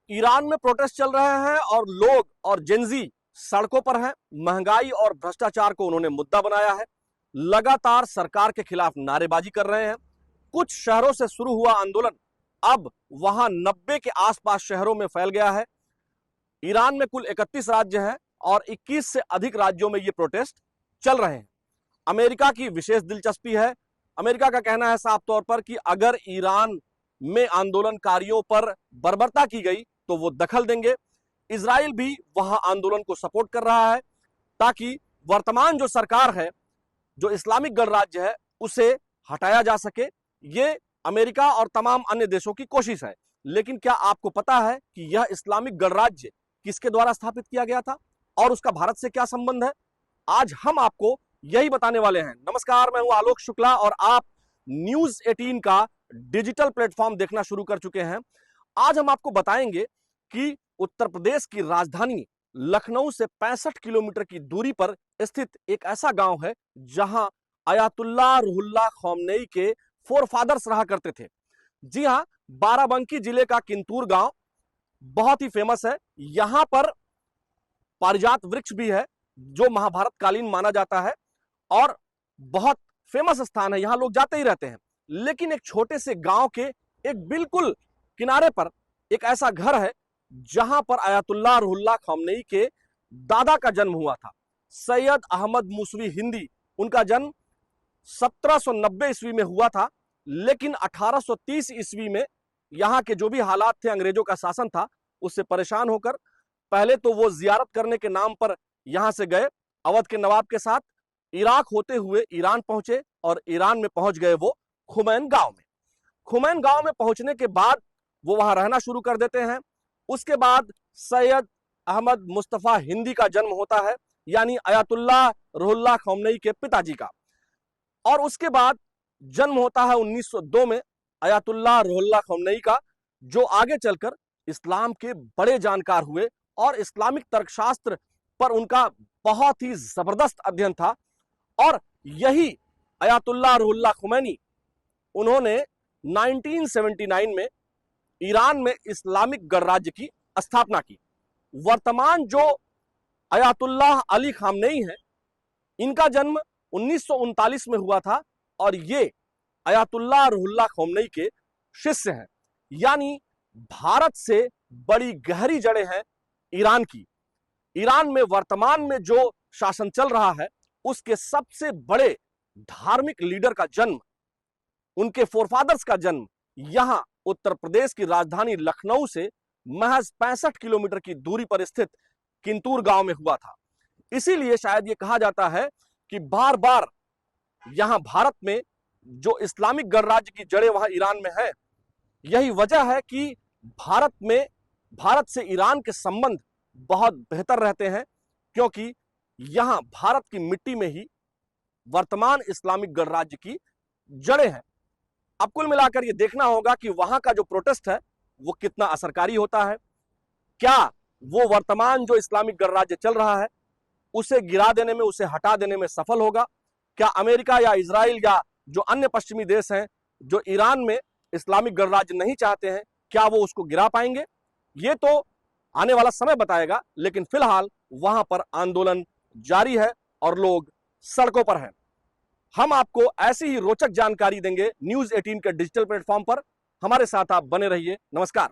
Iran में protest चल रहे हैं और लोग और जेंजी सड़कों पर हैं। महंगाई और भ्रष्टाचार को उन्होंने मुद्दा बनाया है। लगातार सरकार के खिलाफ नारेबाजी कर रहे हैं। कुछ शहरों से शुरू हुआ आंदोलन अब वहां 90 के आसपास शहरों में फैल गया है। ईरान में कुल 31 राज्य हैं और 21 से अधिक राज्यों में ये प्रोटेस्ट चल रहे हैं। अमेरिका की विशेष दिलचस्पी है। अमेरिका का कहना है साफ तौर पर कि अगर ईरान में आंदोलनकारियों पर बर्बरता की गई तो वो दखल देंगे। इजराइल भी वहां आंदोलन को सपोर्ट कर रहा है ताकि वर्तमान जो सरकार है, जो इस्लामिक गणराज्य है, उसे हटाया जा सके। ये अमेरिका और तमाम अन्य देशों की कोशिश है। लेकिन क्या आपको पता है कि यह इस्लामिक गणराज्य किसके द्वारा स्थापित किया गया था और उसका भारत से क्या संबंध है? आज हम आपको यही बताने वाले हैं। नमस्कार, मैं हूं आलोक शुक्ला और आप न्यूज 18 का डिजिटल प्लेटफॉर्म देखना शुरू कर चुके हैं। आज हम आपको बताएंगे कि उत्तर प्रदेश की राजधानी लखनऊ से 65 किलोमीटर की दूरी पर स्थित एक ऐसा गांव है जहां अयातुल्लाह रूहुल्लाह खौमनेई के फोरफादर्स रहा करते थे। जी हां, बाराबंकी जिले का किंतूर गांव बहुत ही फेमस है। यहां पर पारिजात वृक्ष भी है जो महाभारत कालीन माना जाता है और बहुत फेमस स्थान है, यहां लोग जाते ही रहते हैं। लेकिन एक छोटे से गांव के एक बिल्कुल किनारे पर एक ऐसा घर है जहां पर अयातुल्लाह रूहुल्लाह खौमनेई के दादा का जन्म हुआ था। सैयद अहमद मूसवी हिंदी, उनका जन्म 1790 ईस्वी में हुआ था। लेकिन 1830 ईस्वी में यहां के जो भी हालात थे, अंग्रेजों का शासन था, उससे परेशान होकर पहले तो वो जियारत करने के नाम पर यहां से गए अवध के नवाब के साथ। इराक होते हुए ईरान पहुंचे और ईरान में पहुंच गए वो खुमैन गांव में। खुमैन गांव में पहुंचने के बाद वो वहां रहना शुरू कर देते हैं। उसके बाद सैयद अहमद मुस्तफा हिंदी का जन्म होता है, यानी अयातुल्लाह रूहुल्लाह खौमनेई के पिताजी का। और उसके बाद जन्म होता है 1902 में अयातुल्लाह रूहुल्लाह खौमनेई का, जो आगे चलकर इस्लाम के बड़े जानकार हुए और इस्लामिक तर्कशास्त्र पर उनका बहुत ही जबरदस्त अध्ययन था। और यही अयातुल्लाह रूहुल्लाह खुमैनी, उन्होंने 1979 में ईरान में इस्लामिक गणराज्य की स्थापना की। वर्तमान जो अयातुल्लाह अली खामनेई है, इनका जन्म 1939 में हुआ था और ये अयातुल्लाह रूहुल्लाह खौमनेई के शिष्य हैं। यानी भारत से बड़ी गहरी जड़ें हैं ईरान की। ईरान में वर्तमान में जो शासन चल रहा है, उसके सबसे बड़े धार्मिक लीडर का जन्म, उनके फोरफादर्स का जन्म यहां उत्तर प्रदेश की राजधानी लखनऊ से महज 65 किलोमीटर की दूरी पर स्थित किंतूर गांव में हुआ था। इसीलिए शायद यह कहा जाता है कि बार बार यहां भारत में जो इस्लामिक गणराज्य की जड़ें वहां ईरान में है, यही वजह है कि भारत से ईरान के संबंध बहुत बेहतर रहते हैं, क्योंकि यहां भारत की मिट्टी में ही वर्तमान इस्लामिक गणराज्य की जड़ें हैं। अब कुल मिलाकर यह देखना होगा कि वहां का जो प्रोटेस्ट है वो कितना असरकारी होता है। क्या वो वर्तमान जो इस्लामिक गणराज्य चल रहा है उसे गिरा देने में, उसे हटा देने में सफल होगा? क्या अमेरिका या इजराइल या जो अन्य पश्चिमी देश हैं जो ईरान में इस्लामिक गणराज्य नहीं चाहते हैं, क्या वो उसको गिरा पाएंगे? ये तो आने वाला समय बताएगा। लेकिन फिलहाल वहां पर आंदोलन जारी है और लोग सड़कों पर हैं। हम आपको ऐसी ही रोचक जानकारी देंगे न्यूज 18 के डिजिटल प्लेटफॉर्म पर। हमारे साथ आप बने रहिए। नमस्कार।